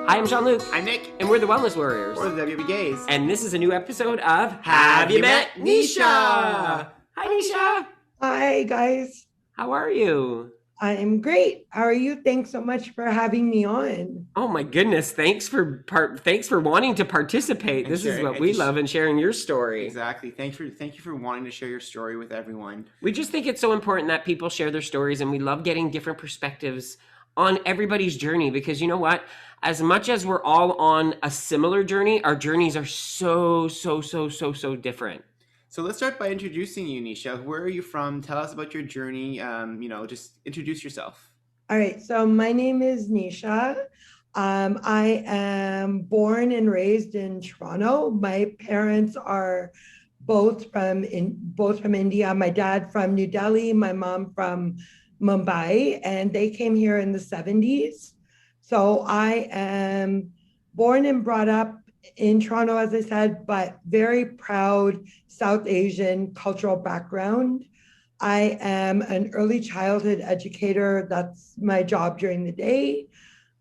Hi, I'm Jean-Luc, I'm Nick. and we're the Wellness Warriors. We're the WB Gays. And this is a new episode of Have You Met Nisha? Hi, Nisha. Hi, guys. How are you? I'm great. How are you? Thanks so much for having me on. Oh my goodness! Thanks for wanting to participate. This is what we love, and sharing your story. Exactly. Thank you for wanting to share your story with everyone. We just think it's so important that people share their stories, and we love getting different perspectives on everybody's journey, because you know what? As much as we're all on a similar journey, our journeys are so different. So let's start by introducing you, Nisha. Where are you from? Tell us about your journey. Just introduce yourself. All right. So my name is Nisha. I am born and raised in Toronto. My parents are both from India. My dad from New Delhi, my mom from Mumbai, and they came here in the 70s. So I am born and brought up in Toronto, as I said, but very proud South Asian cultural background. I am an early childhood educator. That's my job during the day.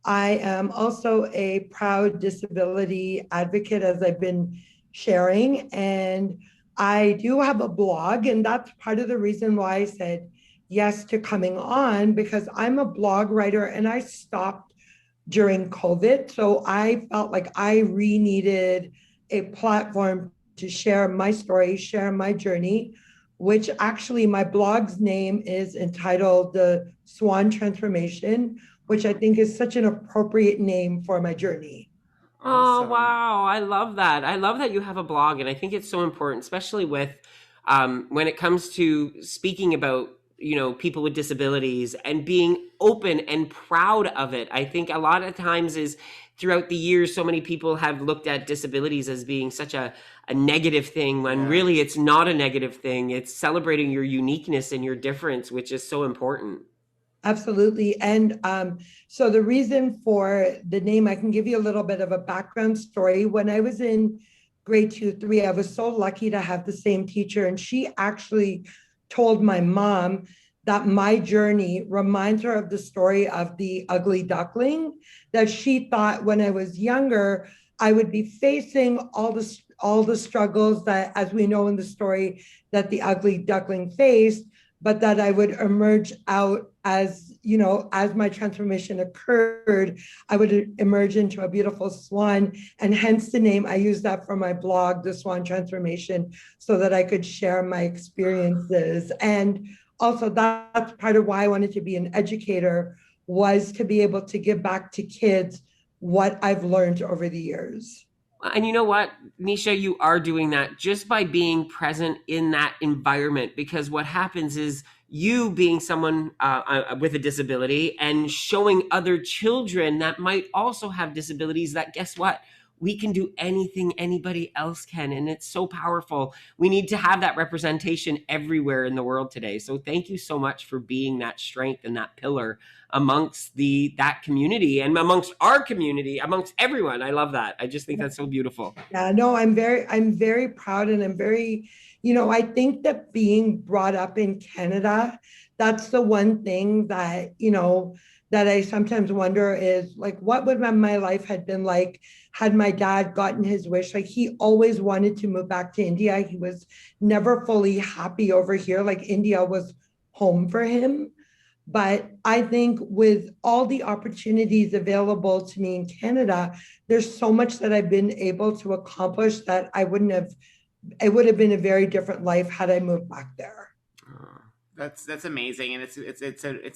I am also a proud disability advocate, as I've been sharing. And I do have a blog, and that's part of the reason why I said yes to coming on, because I'm a blog writer and I stopped during COVID. So I felt like I needed a platform to share my story, share my journey, which actually my blog's name is entitled The Swan Transformation, which I think is such an appropriate name for my journey. Awesome. Oh, wow. I love that. I love that you have a blog, and I think it's so important, especially with when it comes to speaking about people with disabilities and being open and proud of it. I think a lot of times is throughout the years, so many people have looked at disabilities as being such a negative thing, when really it's not a negative thing. It's celebrating your uniqueness and your difference, which is so important. Absolutely. And so the reason for the name, I can give you a little bit of a background story. When I was in grade 2, 3, I was so lucky to have the same teacher, and she actually told my mom that my journey reminds her of the story of the ugly duckling, that she thought when I was younger, I would be facing all the struggles that, as we know in the story, that the ugly duckling faced, but that I would emerge out as my transformation occurred, I would emerge into a beautiful swan, and hence the name. I use that for my blog, The Swan Transformation, so that I could share my experiences. And also that's part of why I wanted to be an educator, was to be able to give back to kids what I've learned over the years. And you know what, Nisha, you are doing that just by being present in that environment, because what happens is you being someone with a disability and showing other children that might also have disabilities that, guess what? We can do anything anybody else can. And it's so powerful. We need to have that representation everywhere in the world today. So thank you so much for being that strength and that pillar amongst that community, and amongst our community, amongst everyone. I love that. I just think that's so beautiful. Yeah, no, I'm very proud, and I'm very, I think that being brought up in Canada, that's the one thing that, that I sometimes wonder is, like, what would my life had been like had my dad gotten his wish? Like, he always wanted to move back to India. He was never fully happy over here. Like, India was home for him. But I think with all the opportunities available to me in Canada, there's so much that I've been able to accomplish that it would have been a very different life had I moved back there. That's amazing, and it's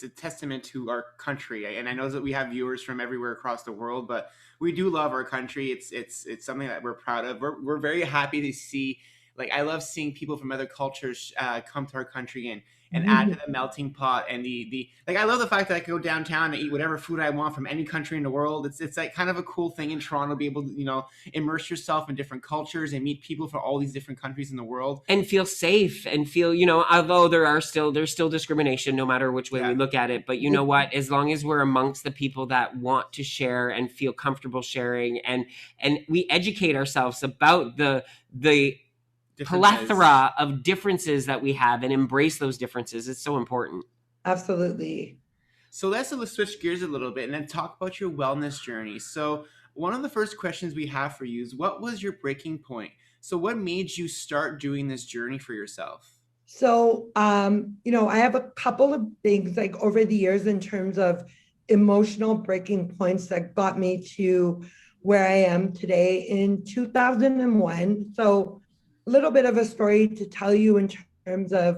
a testament to our country. And I know that we have viewers from everywhere across the world, but we do love our country. It's something that we're proud of. We're very happy to see. Like, I love seeing people from other cultures come to our country and add to the melting pot. And like, I love the fact that I can go downtown and eat whatever food I want from any country in the world. It's like kind of a cool thing in Toronto to be able to, immerse yourself in different cultures and meet people from all these different countries in the world. And feel safe and feel, although there's still discrimination no matter which way we look at it. But you know what? As long as we're amongst the people that want to share and feel comfortable sharing, and we educate ourselves about the plethora of differences that we have and embrace those differences, is so important. Absolutely. So let's switch gears a little bit and then talk about your wellness journey. So One of the first questions we have for you is, what was your breaking point? So what made you start doing this journey for yourself? So, I have a couple of things like over the years in terms of emotional breaking points that got me to where I am today in 2001. So, a little bit of a story to tell you in terms of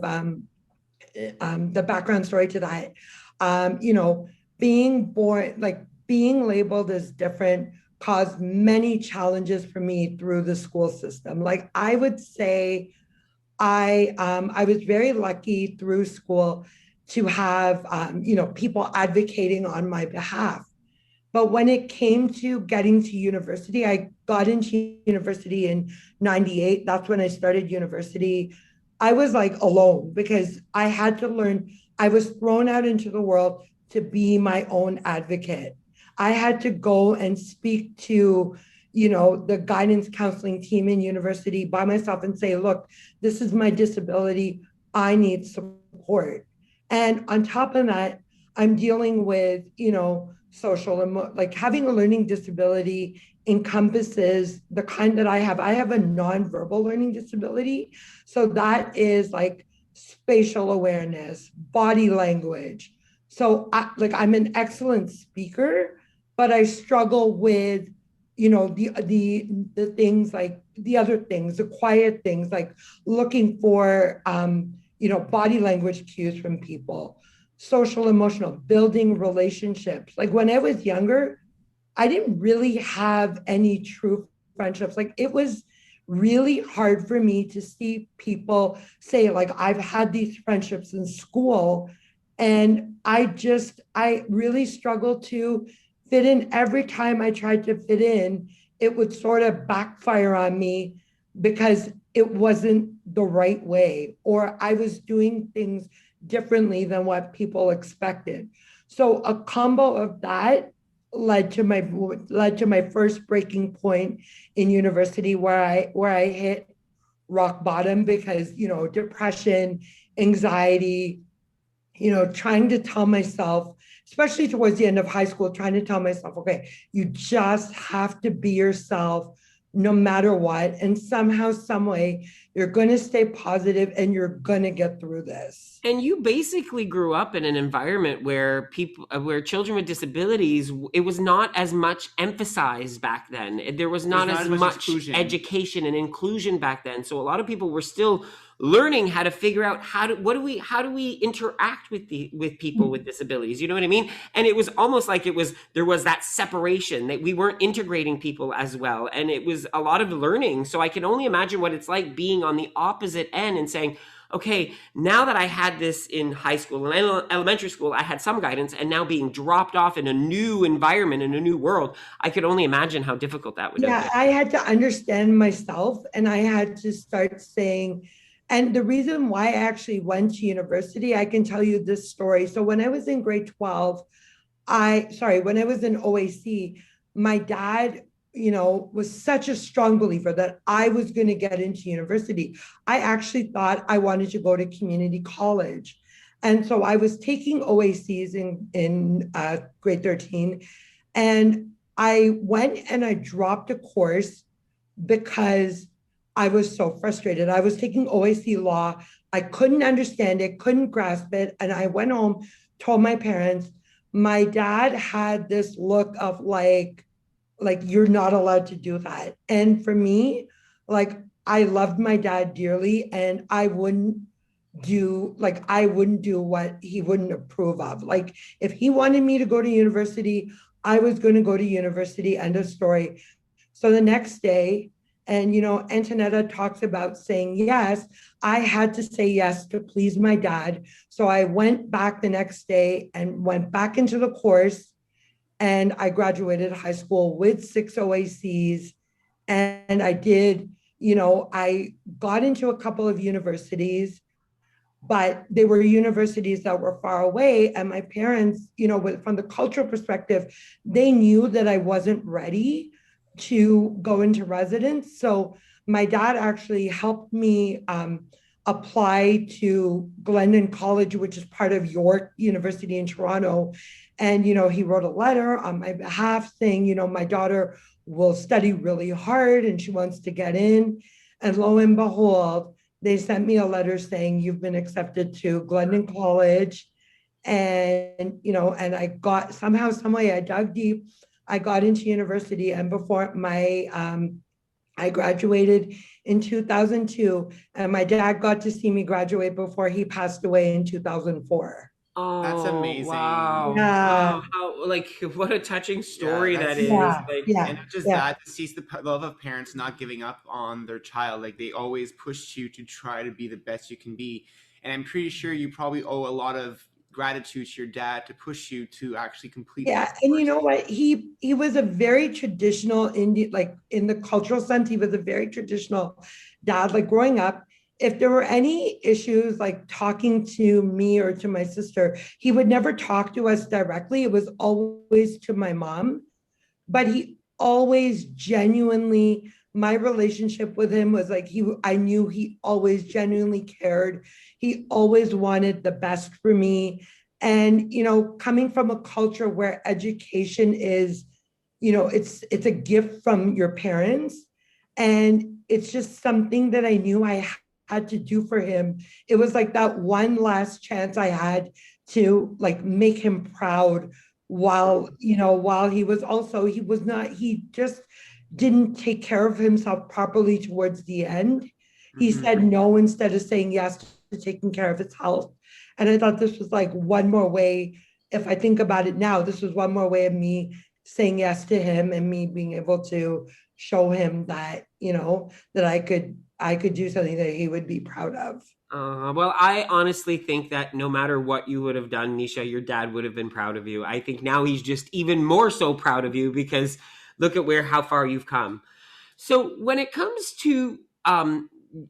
the background story to that. Um, you know, being born, like being labeled as different, caused many challenges for me through the school system. Like I would say, I was very lucky through school to have people advocating on my behalf. But when it came to getting to university, I got into university in 98. That's when I started university. I was like alone because I had to learn. I was thrown out into the world to be my own advocate. I had to go and speak to, the guidance counseling team in university by myself and say, look, this is my disability. I need support. And on top of that, I'm dealing with, like having a learning disability encompasses the kind that I have. I have a nonverbal learning disability. So that is like spatial awareness, body language. So I'm an excellent speaker, but I struggle with, the things like the other things, the quiet things like looking for body language cues from people, social emotional, building relationships. Like when I was younger, I didn't really have any true friendships. Like it was really hard for me to see people say, like, I've had these friendships in school. And I really struggled to fit in. Every time I tried to fit in, it would sort of backfire on me because it wasn't the right way, or I was doing things differently than what people expected. So a combo of that led to my first breaking point in university where I hit rock bottom because, depression, anxiety, trying to tell myself, especially towards the end of high school, trying to tell myself, okay, you just have to be yourself no matter what. And somehow, some way, you're going to stay positive and you're going to get through this. And you basically grew up in an environment where where children with disabilities, it was not as much emphasized back then. There was There's not not as as much much exclusion. education and inclusion back then. So a lot of people were still learning how to figure out how do we interact with with people with disabilities. You know what I mean? And it was almost like there was that separation, that we weren't integrating people as well, and it was a lot of learning. So I can only imagine what it's like being on the opposite end and saying, okay, now that I had this in high school and elementary school, I had some guidance, and now being dropped off in a new environment, in a new world, I could only imagine how difficult that would have Yeah, been. I had to understand myself and I had to start saying, and the reason why I actually went to university, I can tell you this story. So when I was in grade 12, when I was in OAC, my dad, was such a strong believer that I was going to get into university. I actually thought I wanted to go to community college. And so I was taking OACs in grade 13. And I went and I dropped a course because I was so frustrated. I was taking OAC law. I couldn't understand it, couldn't grasp it. And I went home, told my parents. My dad had this look of like you're not allowed to do that. And for me, like I loved my dad dearly and I wouldn't do what he wouldn't approve of. Like if he wanted me to go to university, I was going to go to university, end of story. So the next day, and Antonetta talks about saying yes, I had to say yes to please my dad. So I went back the next day and went back into the course, and I graduated high school with 6 OACs. And I did, I got into a couple of universities, but they were universities that were far away. And my parents, from the cultural perspective, they knew that I wasn't ready to go into residence. So my dad actually helped me apply to Glendon College, which is part of York University in Toronto. And, he wrote a letter on my behalf saying, my daughter will study really hard and she wants to get in. And lo and behold, they sent me a letter saying you've been accepted to Glendon College. And, and I got somehow, some way, I dug deep. I got into university, and before I graduated in 2002, and my dad got to see me graduate before he passed away in 2004. That's Oh, amazing. wow. Yeah, Oh, how, like, what a touching Yeah, story that that's is. yeah, Like, yeah, and not just yeah. that, to see the love of parents not giving up on their child. Like they always push you to try to be the best you can be. And I'm pretty sure you probably owe a lot of gratitude to your dad to push you to actually complete that Yeah, and you course. know what? He was a very traditional Indian, like in the cultural sense, he was a very traditional dad. Like growing up, if there were any issues like talking to me or to my sister, he would never talk to us directly. It was always to my mom, but he always genuinely, my relationship with him was like I knew he always genuinely cared. He always wanted the best for me. And coming from a culture where education is, it's a gift from your parents, and it's just something that I knew I had to do for him. It was like that one last chance I had to like make him proud, while he was not, he just didn't take care of himself properly towards the end. He Mm-hmm. said no instead of saying yes to taking care of his health. And I thought this was like one more way, if I think about it now, this was one more way of me saying yes to him and me being able to show him that, that I could do something that he would be proud of. well, I honestly think that no matter what you would have done, Nisha, your dad would have been proud of you. I think now he's just even more so proud of you because look at how far you've come. So when it comes to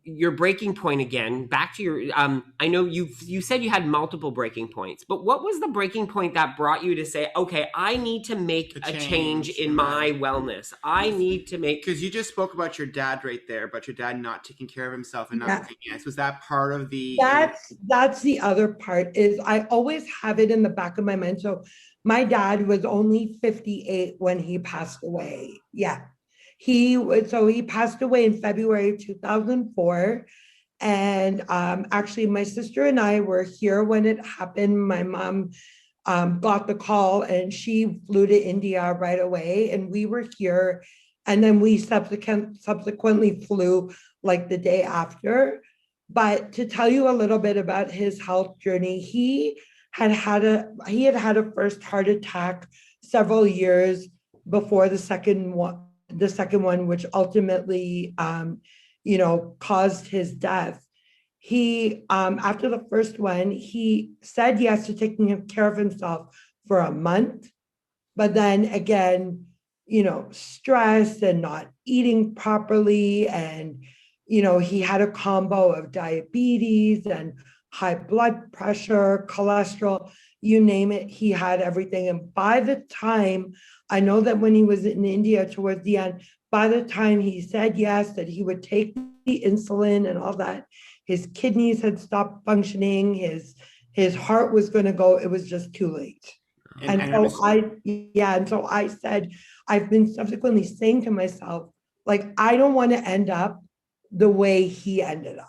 your breaking point again, back to your I know you said you had multiple breaking points, but what was the breaking point that brought you to say, okay, I need to make The a change change in in my my, wellness. I need to make because you just spoke about your dad right there, about your dad not taking care of himself and not Yeah. saying yes. Was that part of the? That's the other part, is I always have it in the back of my mind. So my dad was only 58 when he passed away. Yeah. He passed away in February 2004. And actually, my sister and I were here when it happened. My mom got the call and she flew to India right away, and we were here. And then we subsequently flew like the day after. But to tell you a little bit about his health journey, he had had a first heart attack several years before the second one, which ultimately caused his death. He After the first one, he said yes to taking care of himself for a month, but then again, stress and not eating properly, and he had a combo of diabetes and high blood pressure, cholesterol, you name it, he had everything. And by the time, I know that when he was in India towards the end, by the time he said yes, that he would take the insulin and all that, his kidneys had stopped functioning, his heart was going to go, it was just too late. And And I'm so I said, I've been subsequently saying to myself, like, I don't want to end up the way he ended up.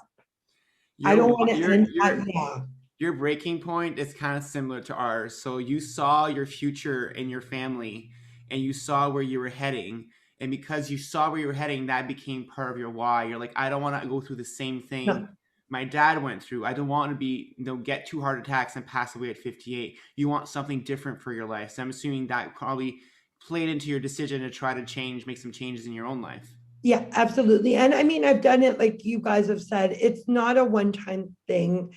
I your don't want to your end up, your yeah. your breaking point is kind of similar to ours. So you saw your future in your family and you saw where you were heading. And because you saw where you were heading, that became part of your why. You're like, I don't want to go through the same thing No, my dad went through. I don't want to be, get two heart attacks and pass away at 58. You want something different for your life. So I'm assuming that probably played into your decision to try to change, make some changes in your own life. yeah, absolutely. And I mean, I've done it, like you guys have said, it's not a one-time thing.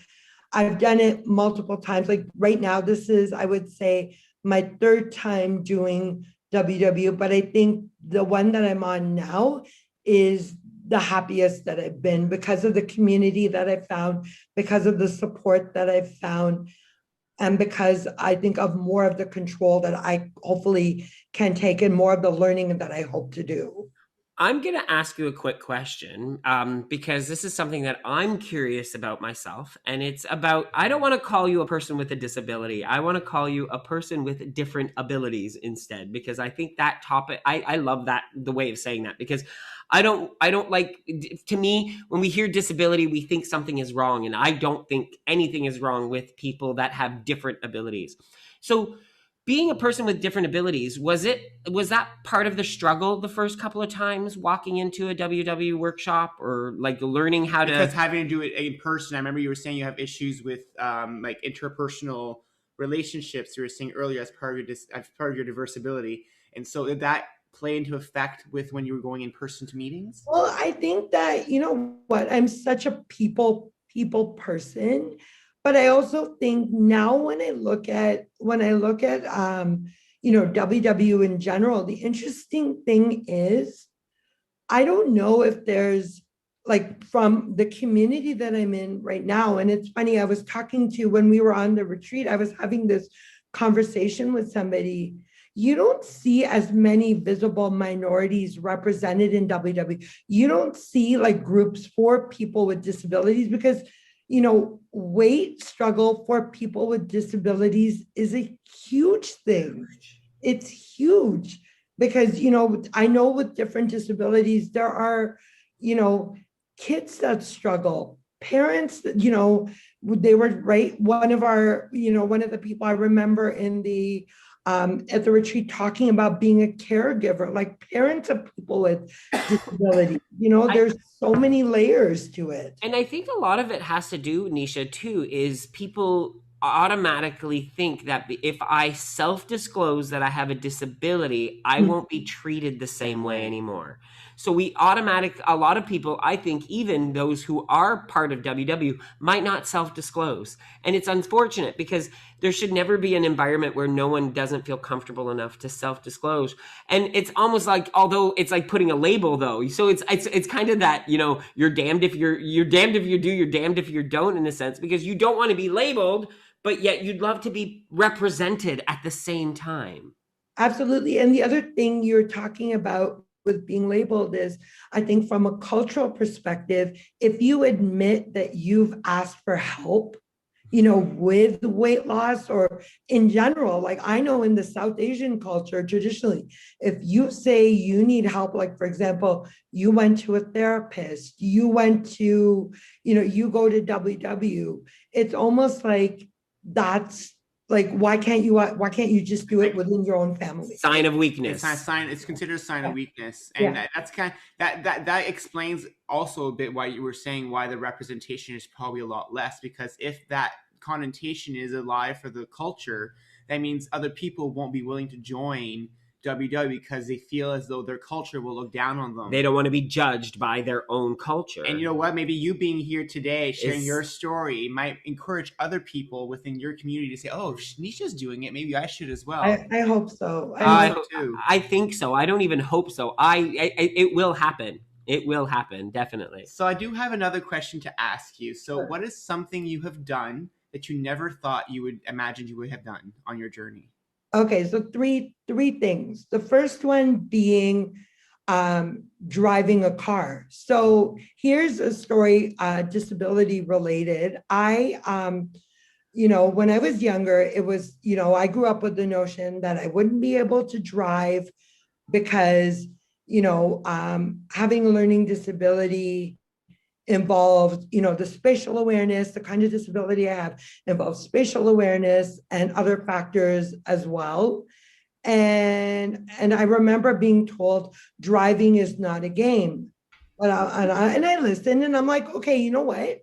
I've done it multiple times. Like right now, this is, I would say, my third time doing WW, but I think the one that I'm on now is the happiest that I've been, because of the community that I found, because of the support that I've found, and because I think of more of the control that I hopefully can take, and more of the learning that I hope to do. I'm going to ask you a quick question because this is something that I'm curious about myself. And it's about, I don't want to call you a person with a disability. I want to call you a person with different abilities instead, because I think that topic, I love that, the way of saying that, because I don't like, to me, when we hear disability, we think something is wrong. And I don't think anything is wrong with people that have different abilities. So, being a person with different abilities, was that part of the struggle the first couple of times walking into a WW workshop, or like learning how Because to? having to do it in person, I remember you were saying you have issues with like interpersonal relationships. You were saying earlier as part of your as part of your diverse ability, and so did that play into effect with when you were going in person to meetings? Well, I think that, you know what, I'm such a people person, but I also think now when I look at WW in general, the interesting thing is I don't know if there's, like, from the community that I'm in right now. And it's funny, I was talking to, when we were on the retreat, I was having this conversation with somebody. You don't see as many visible minorities represented in WW. You don't see like groups for people with disabilities, because weight struggle for people with disabilities is a huge thing. It's huge, because I know with different disabilities there are you know kids that struggle, parents that they were right. One of the people I remember in the at the retreat talking about being a caregiver, like parents of people with disability. I, There's so many layers to it. And I think a lot of it has to do, Nisha, too, is people automatically think that if I self disclose that I have a disability, I won't be treated the same way anymore. So a lot of people, I think, even those who are part of WW, might not self disclose. And it's unfortunate, because there should never be an environment where no one doesn't feel comfortable enough to self disclose. And it's almost like, although it's like putting a label, though, so it's kind of that, you're damned if you're damned if you do, you're damned if you don't, in a sense, because you don't want to be labeled, but yet you'd love to be represented at the same time. Absolutely. And the other thing you're talking about with being labeled is, I think from a cultural perspective, if you admit that you've asked for help, with weight loss or in general, like I know in the South Asian culture, traditionally, if you say you need help, like for example, you went to a therapist, you go to WW, it's almost like that's like, why can't you just do it Like within your own family? Sign of it's not a weakness. sign. It's considered a sign of Yeah. weakness, and Yeah. that's kind of, that explains also a bit why you were saying why the representation is probably a lot less. Because if that connotation is alive for the culture, that means other people won't be willing to join WW because they feel as though their culture will look down on them. They don't want to be judged by their own culture. And you know what? Maybe you being here today, sharing Is- your story, might encourage other people within your community to say, "Oh, Nisha's doing it. Maybe I should as well." I hope so. I hope so too. I think so. I don't even hope so. It will happen. It will happen, definitely. So I do have another question to ask you. So, what is something you have done that you never thought you would imagine you would have done on your journey? Okay, so three things. The first one being driving a car. So here's a story, disability related. When I was younger, it was, I grew up with the notion that I wouldn't be able to drive because, having a learning disability involved, the spatial awareness, the kind of disability I have involves spatial awareness and other factors as well. And I remember being told driving is not a game. And I listened and I'm like, okay, you know what?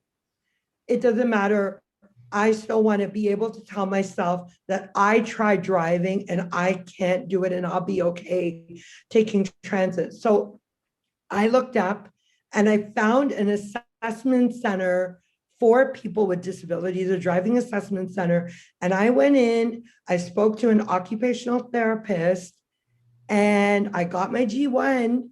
It doesn't matter. I still want to be able to tell myself that I tried driving and I can't do it and I'll be okay taking transit. So I looked up and I found an assessment center for people with disabilities, a driving assessment center. And I went in, I spoke to an occupational therapist, and I got my G1,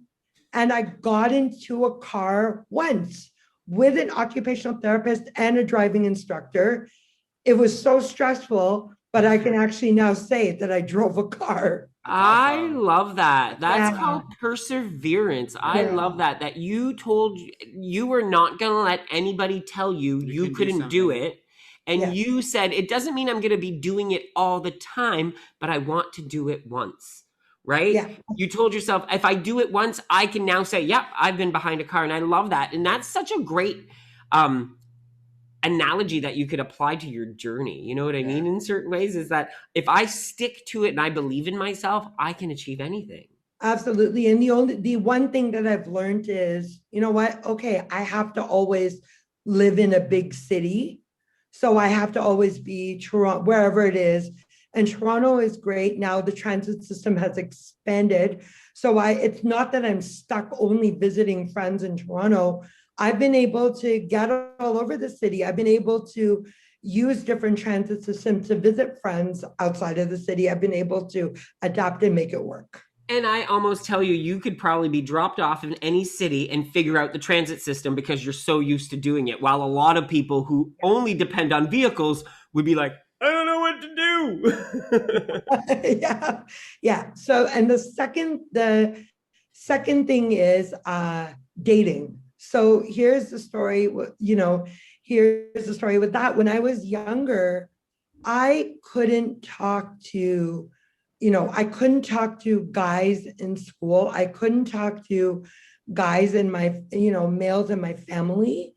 and I got into a car once with an occupational therapist and a driving instructor. It was so stressful, but I can actually now say that I drove a car. That's I awesome. love that. That's That's Yeah, called awesome. perseverance. I yeah, love that you told you were not going to let anybody tell you You you can do couldn't do something. it. And yeah, you said, it doesn't mean I'm going to be doing it all the time, but I want to do it once. Right? yeah. You told yourself, if I do it once, I can now say, yep, I've been behind a car. And I love that. And that's such a great um, analogy that you could apply to your journey. You know what I Yeah. mean? In certain ways, is that if I stick to it and I believe in myself, I can achieve anything. Absolutely. And the one thing that I've learned is, you know what? Okay, I have to always live in a big city. So I have to always be Toronto, wherever it is. And Toronto is great. Now the transit system has expanded. So it's not that I'm stuck only visiting friends in Toronto. I've been able to get all over the city. I've been able to use different transit systems to visit friends outside of the city. I've been able to adapt and make it work. And I almost tell you, you could probably be dropped off in any city and figure out the transit system because you're so used to doing it. While a lot of people who only depend on vehicles would be like, I don't know what to do. Yeah, yeah. So, and the second thing is dating. So here's the story. Here's the story with that. When I was younger, I couldn't talk to, I couldn't talk to guys in school. I couldn't talk to guys in my, males in my family.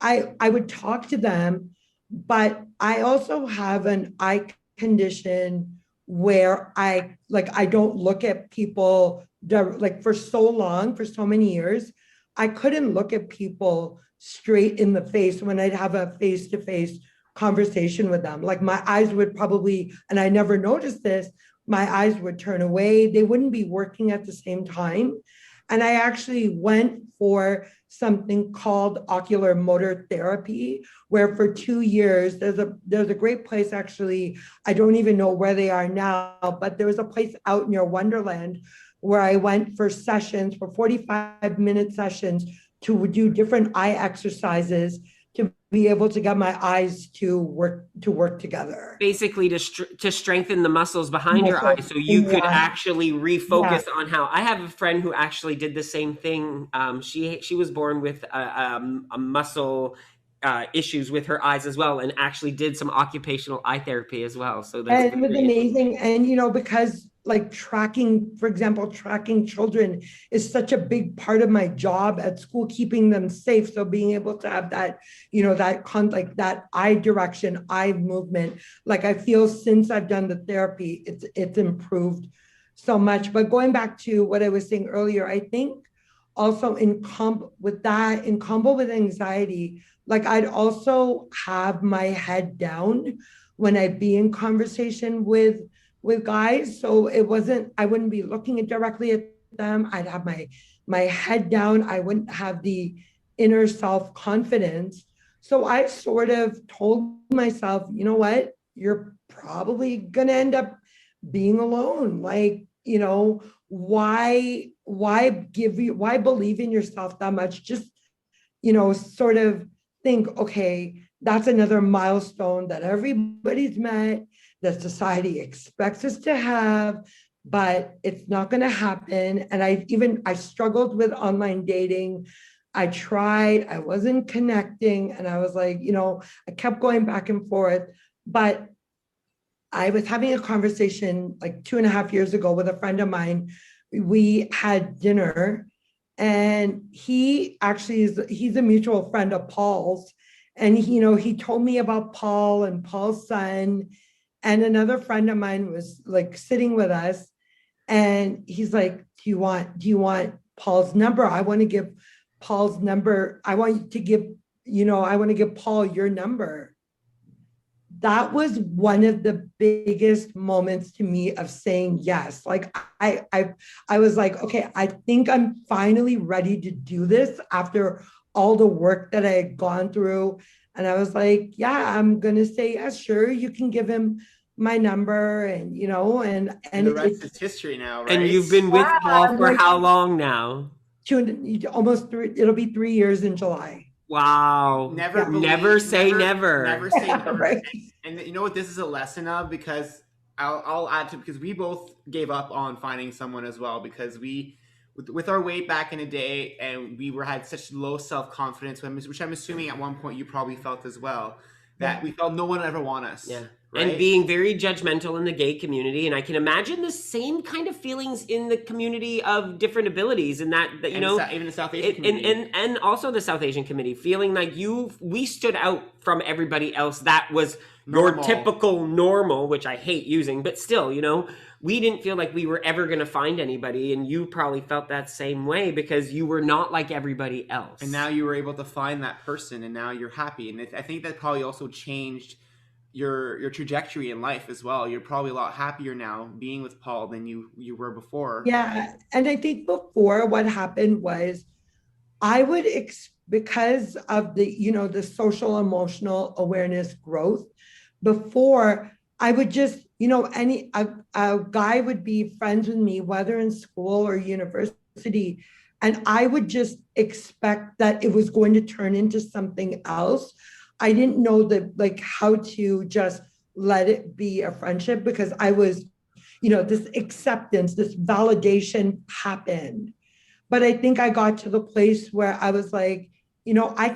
I would talk to them, but I also have an eye condition where I don't look at people like for so long, for so many years, I couldn't look at people straight in the face when I'd have a face-to-face conversation with them. Like my eyes would probably, and I never noticed this, my eyes would turn away. They wouldn't be working at the same time. And I actually went for something called ocular motor therapy, where for 2 years there's a great place actually. I don't even know where they are now, but there was a place out near Wonderland where I went for sessions, for 45-minute sessions, to do different eye exercises to be able to get my eyes to work together. Basically, to strengthen the muscles behind your Muscle eyes so you in the could eye. actually Yeah. refocus on how. I have a friend who actually did the same thing. She was born with a muscle issues with her eyes as well, and actually did some occupational eye therapy as well. So that's And it was very interesting. amazing. And, because like tracking, for example, tracking children is such a big part of my job at school, keeping them safe. So being able to have that, like that eye direction, eye movement, like I feel since I've done the therapy, it's improved so much. But going back to what I was saying earlier, I think also in combo with anxiety, like I'd also have my head down when I'd be in conversation with guys. So I wouldn't be looking directly at them. I'd have my head down. I wouldn't have the inner self confidence. So I sort of told myself, you know what, you're probably gonna end up being alone. Like, why believe in yourself that much? Just, sort of think, okay, that's another milestone that everybody's met, that society expects us to have, but it's not going to happen. And I struggled with online dating. I tried, I wasn't connecting, and I was like, I kept going back and forth. But I was having a conversation like 2.5 years ago with a friend of mine. We had dinner, and he's a mutual friend of Paul's. And he told me about Paul and Paul's son. And another friend of mine was like sitting with us, and he's like, do you want Paul's number? I want to give Paul's number. I want to give Paul your number. That was one of the biggest moments to me of saying yes. Like I was like, okay, I think I'm finally ready to do this after all the work that I had gone through. And I was like, yeah, I'm gonna say yes, sure, you can give him my number. And And and the rest it's is history now, And right? you've been with Paul I'm for like how long now? almost three. It'll be 3 years in July. Wow. Never Yeah. Never believe, say never never. say Yeah, never. right. And you know what this is a lesson of? Because I'll add to, because we both gave up on finding someone as well, because we with our weight back in the day, and we were had such low self-confidence, which I'm assuming at one point you probably felt as well, that Yeah. we felt no one would ever want us, Yeah. And right? being very judgmental in the gay community. And I can imagine the same kind of feelings in the community of different abilities, and that you And know, even the South Asian community. and also the South Asian community, feeling like we stood out from everybody else that was your Normal. typical normal, which I hate using, but still, you know, we didn't feel like we were ever going to find anybody, and you probably felt that same way because you were not like everybody else. And now you were able to find that person, and now you're happy. And I think that probably also changed your trajectory in life as well. You're probably a lot happier now being with Paul than you were before. Yeah. And I think before, what happened was I would because of the, you know, the social emotional awareness growth, before I would just, you know, a guy would be friends with me, whether in school or university, and I would just expect that it was going to turn into something else. I didn't know that, like, how to just let it be a friendship, because I was, you know, this acceptance, this validation happened. But I think I got to the place where I was like, you know, I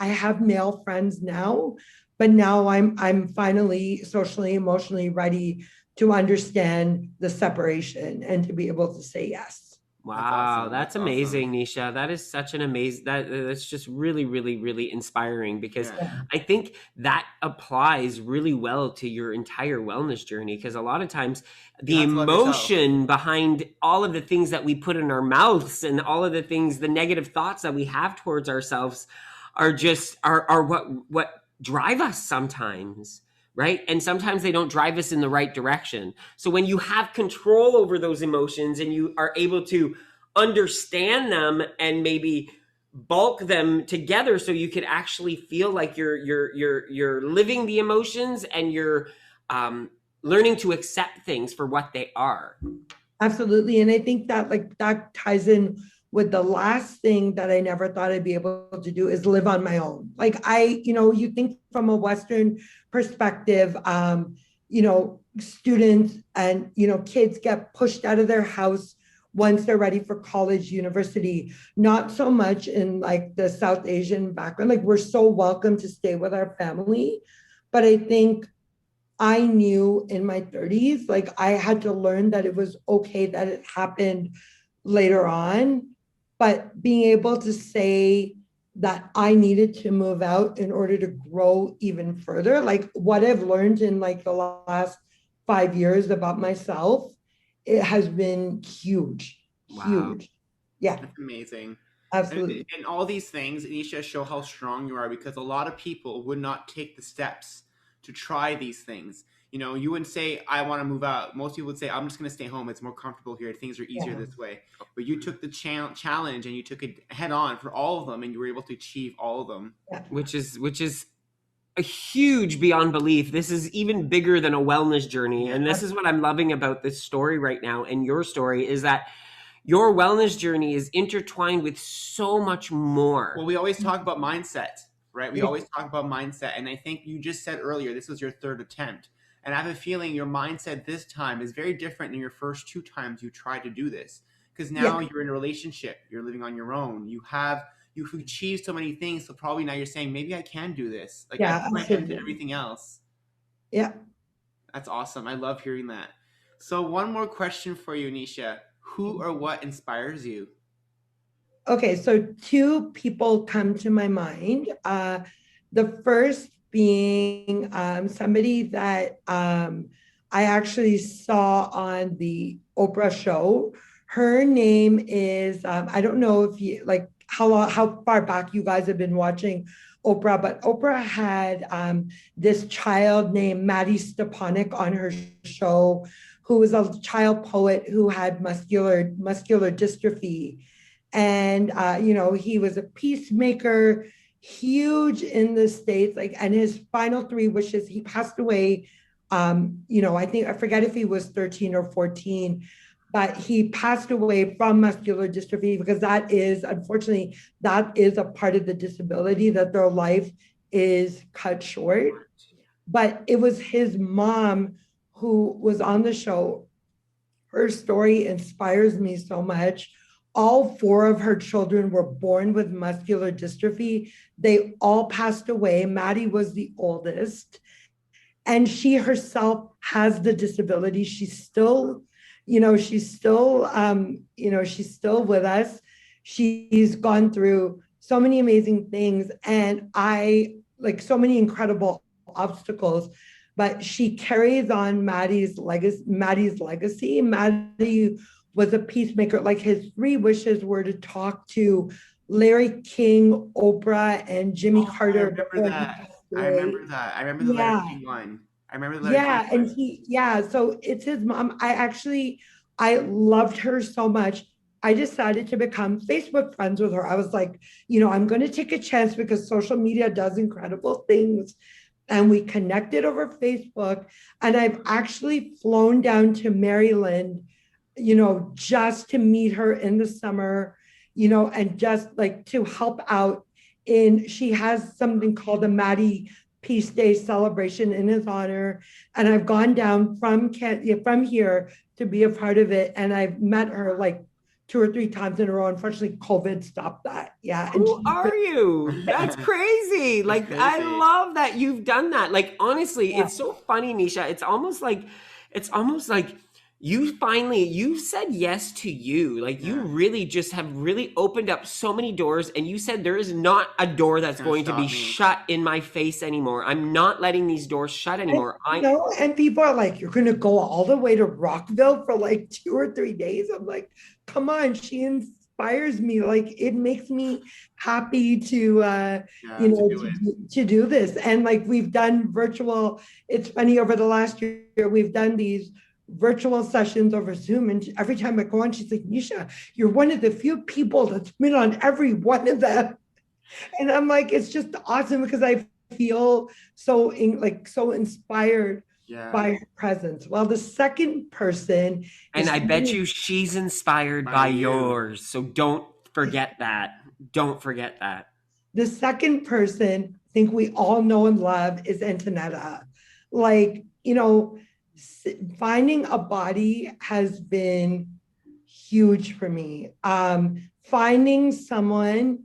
have male friends now, but now I'm finally socially, emotionally ready to understand the separation and to be able to say yes. That's Wow, awesome. that's That's awesome. amazing, Nisha. That is such an amazing that's just really, really, really inspiring, because Yeah. I think that applies really well to your entire wellness journey, because a lot of times You the have to love yourself. emotion behind all of the things that we put in our mouths and all of the things, the negative thoughts that we have towards ourselves are just are what drive us sometimes, right? And sometimes they don't drive us in the right direction. So when you have control over those emotions and you are able to understand them and maybe bulk them together, so you could actually feel like you're living the emotions, and you're learning to accept things for what they are. Absolutely. And I think that, like, that ties in with the last thing that I never thought I'd be able to do, is live on my own. Like, you know, you think from a Western perspective, you know, students and, you know, kids get pushed out of their house once they're ready for college, university. Not so much in, like, the South Asian background. Like, we're so welcome to stay with our family. But I think I knew in my 30s, like, I had to learn that it was okay that it happened later on. But being able to say that I needed to move out in order to grow even further, like what I've learned in, like, the last 5 years about myself, it has been huge, Wow. huge. Yeah, That's amazing. absolutely. And all these things, Anisha, show how strong you are, because a lot of people would not take the steps to try these things. You know, you wouldn't say, I want to move out. Most people would say, I'm just going to stay home. It's more comfortable here. Things are easier Yeah. this way. But you took the challenge, and you took it head on for all of them, and you were able to achieve all of them. Yeah. Which is a huge beyond belief. This is even bigger than a wellness journey. Yeah. And this is what I'm loving about this story right now, and your story, is that your wellness journey is intertwined with so much more. Well, we always talk about mindset, right? We Yeah. always talk about mindset. And I think you just said earlier, this was your third attempt. And I have a feeling your mindset this time is very different than your first two times you tried to do this. Because now Yeah. you're in a relationship, you're living on your own. You've achieved so many things. So probably now you're saying, maybe I can do this. Like, I Yeah, put my hand to absolutely. everything else. Yeah. That's awesome. I love hearing that. So one more question for you, Nisha. Who or what inspires you? Okay, so two people come to my mind. The first being somebody that I actually saw on the Oprah show. Her name is, I don't know if you, like, how far back you guys have been watching Oprah, but Oprah had this child named Maddie Stepanek on her show, who was a child poet who had muscular dystrophy. And you know, he was a peacemaker, huge in the States. Like, and his final three wishes, he passed away. You know, I forget if he was 13 or 14, but he passed away from muscular dystrophy, because that is, unfortunately, that is a part of the disability, that their life is cut short. But it was his mom who was on the show, her story inspires me so much. All four of her children were born with muscular dystrophy. They all passed away. Maddie was the oldest, and she herself has the disability. She's still, she's still with us. She's gone through so many amazing things, and I like so many incredible obstacles, but she carries on Maddie's legacy. Maddie was a peacemaker. Like, his three wishes were to talk to Larry King, Oprah, and Jimmy Oh, I Carter remember before he that. passed I remember away. that. I remember the Larry Yeah, King one. I remember the Larry King yeah, and one. so it's his mom. I loved her so much. I decided to become Facebook friends with her. I was like, I'm going to take a chance because social media does incredible things. And we connected over Facebook. And I've actually flown down to Maryland, just to meet her in the summer, and just like to help out she has something called the Maddie Peace Day celebration in his honor. And I've gone down from here to be a part of it. And I've met her like two or three times in a row. Unfortunately, COVID stopped that. Yeah. And Who are you? That's crazy. That's Like, I crazy. love that you've done that. Like, honestly, yeah, it's so funny, Nisha. It's almost like you said yes to you. Like, you Yeah, really just have really opened up so many doors, and you said there is not a door it's that's gonna going to be stop me. shut in my face anymore. I'm not letting these doors shut and, anymore. and people are like, you're going to go all the way to Rockville for like 2 or 3 days. I'm like, come on, she inspires me. Like, it makes me happy to, Yeah, to do it. to do this. And like, we've done virtual, it's funny, over the last year, we've done these virtual sessions over Zoom. And every time I go on, she's like, Nisha, you're one of the few people that's been on every one of them. And I'm like, it's just awesome because I feel so inspired Yeah, by her presence. Well, the second person And is I bet somebody, you she's inspired by by you. yours. So don't forget that. Don't forget that. the second person I think we all know and love is Antonetta. Like, finding a body has been huge for me. Finding someone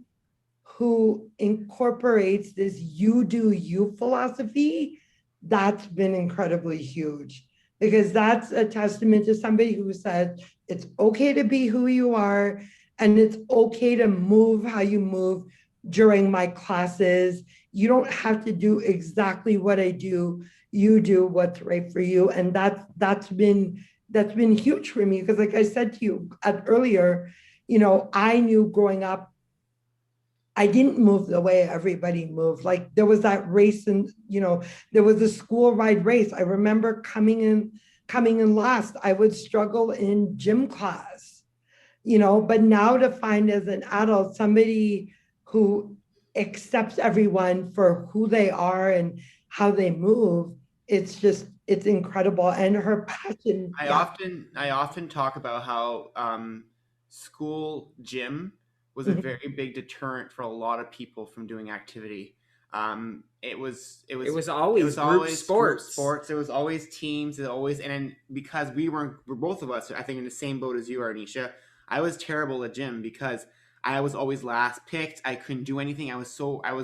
who incorporates this you do you philosophy, that's been incredibly huge, because that's a testament to somebody who said it's okay to be who you are, and it's okay to move how you move during my classes. You don't have to do exactly what I do. You do what's right for you. And that's been huge for me, because like I said to you earlier, I knew growing up I didn't move the way everybody moved. Like, there was that race, and there was a school ride race. I remember coming in last. I would struggle in gym class, but now to find as an adult somebody who accepts everyone for who they are and how they move, it's incredible. And her passion, yeah. I often talk about how school gym was a Mhm. very big deterrent for a lot of people from doing activity. It was It was it always was group always group sports. sports. It was always teams. It always and then because we're both of us, I think, in the same boat as you are, Nisha. I was terrible at gym because I was always last picked. I couldn't do anything. I was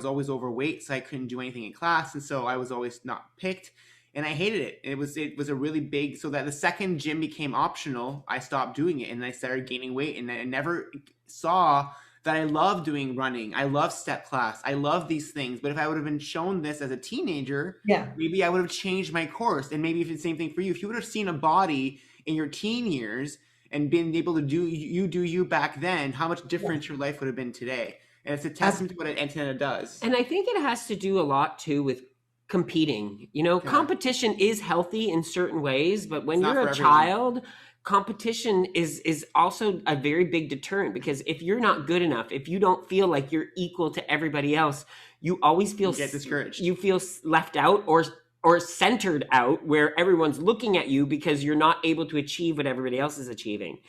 always overweight, so I couldn't do anything in class, and so I was always not picked, and I hated it. It was a really big, so that the second gym became optional, I stopped doing it and I started gaining weight, and I never saw that I love doing running. I love step class. I love these things. But if I would have been shown this as a teenager, Yeah. maybe I would have changed my course. And maybe if it's the same thing for you, if you would have seen a body in your teen years and been able to do you back then, how much Yeah. different your life would have been today. And it's a Ab- testament to what an antenna does. And I think it has to do a lot too with competing. Yeah. Competition is healthy in certain ways, but It's when not you're for a everyone. child, competition is also a very big deterrent, because if you're not good enough, if you don't feel like you're equal to everybody else, you always feel You get discouraged. you feel left out, or or centered out where everyone's looking at you because you're not able to achieve what everybody else is achieving.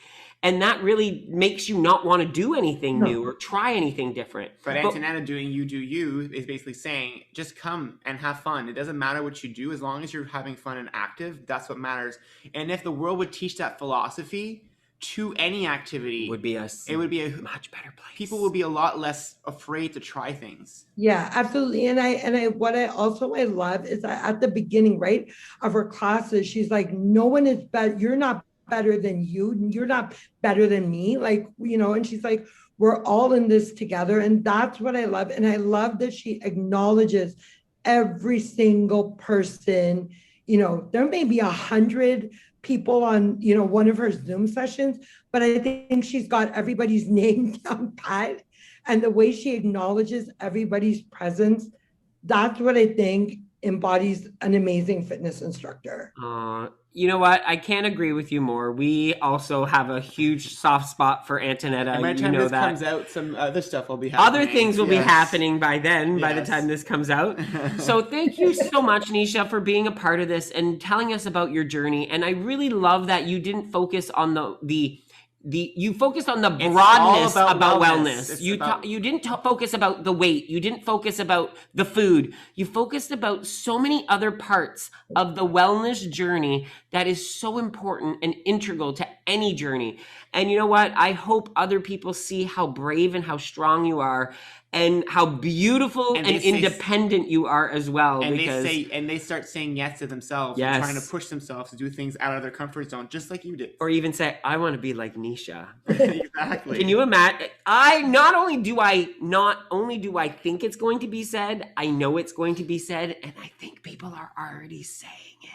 And that really makes you not want to do anything new or try anything different. But Antonetta doing You Do You is basically saying, just come and have fun. It doesn't matter what you do, as long as you're having fun and active, that's what matters. And if the world would teach that philosophy to any activity, it would be a much better place. People will be a lot less afraid to try things. Yeah, absolutely. And I what I love is that at the beginning, right, of her classes, she's like, no one is better. You're not better than you. You're not better than me. Like, you know, and she's like, we're all in this together. And that's what I love. And I love that she acknowledges every single person. You know, there may be 100 people on, you know, one of her Zoom sessions, but I think she's got everybody's name down pat. And the way she acknowledges everybody's presence, that's what I think embodies an amazing fitness instructor. You know what? I can't agree with you more. We also have a huge soft spot for Antonetta. And by the time this comes out, some other stuff will be happening. Other things will be happening by then, by the time this comes out. So thank you so much, Nisha, for being a part of this and telling us about your journey. And I really love that you didn't focus on you focused on the broadness about wellness. You didn't focus about the weight. You didn't focus about the food. You focused about so many other parts of the wellness journey that is so important and integral to any journey. And you know what? I hope other people see how brave and how strong you are and how beautiful and independent you are as well. And they start saying yes to themselves and trying to push themselves to do things out of their comfort zone, just like you did. Or even say, I want to be like Nisha. Exactly. Can you imagine? Not only do I think it's going to be said, I know it's going to be said, and I think people are already saying it.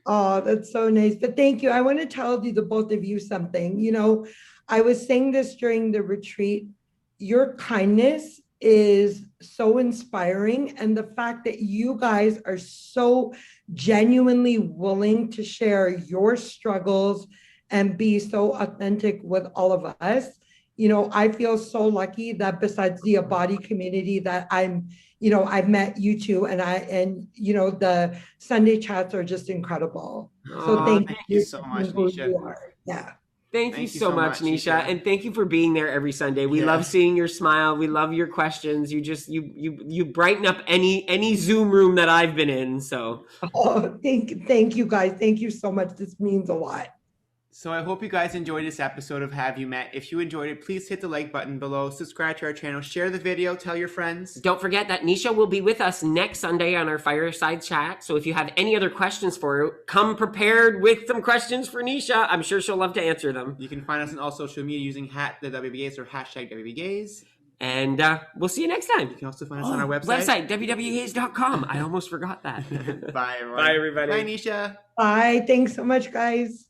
Oh, that's so nice. But thank you. I want to tell the both of you something. You know, I was saying this during the retreat. Your kindness is so inspiring. And the fact that you guys are so genuinely willing to share your struggles and be so authentic with all of us. You know, I feel so lucky that besides the body community that I've met you two, and you know, the Sunday chats are just incredible. So thank you so much, Nisha. Yeah. Thank you so much, Nisha. And thank you for being there every Sunday. We love seeing your smile. We love your questions. You brighten up any Zoom room that I've been in. So thank you guys. Thank you so much. This means a lot. So I hope you guys enjoyed this episode of Have You Met? If you enjoyed it, please hit the like button below, subscribe to our channel, share the video, tell your friends. Don't forget that Nisha will be with us next Sunday on our Fireside Chat. So if you have any other questions for her, come prepared with some questions for Nisha. I'm sure she'll love to answer them. You can find us on all social media using @the_WBGays or #WBGays. And we'll see you next time. You can also find us on our website. www.gays.com. I almost forgot that. Bye, everyone. Bye, everybody. Bye, Nisha. Bye. Thanks so much, guys.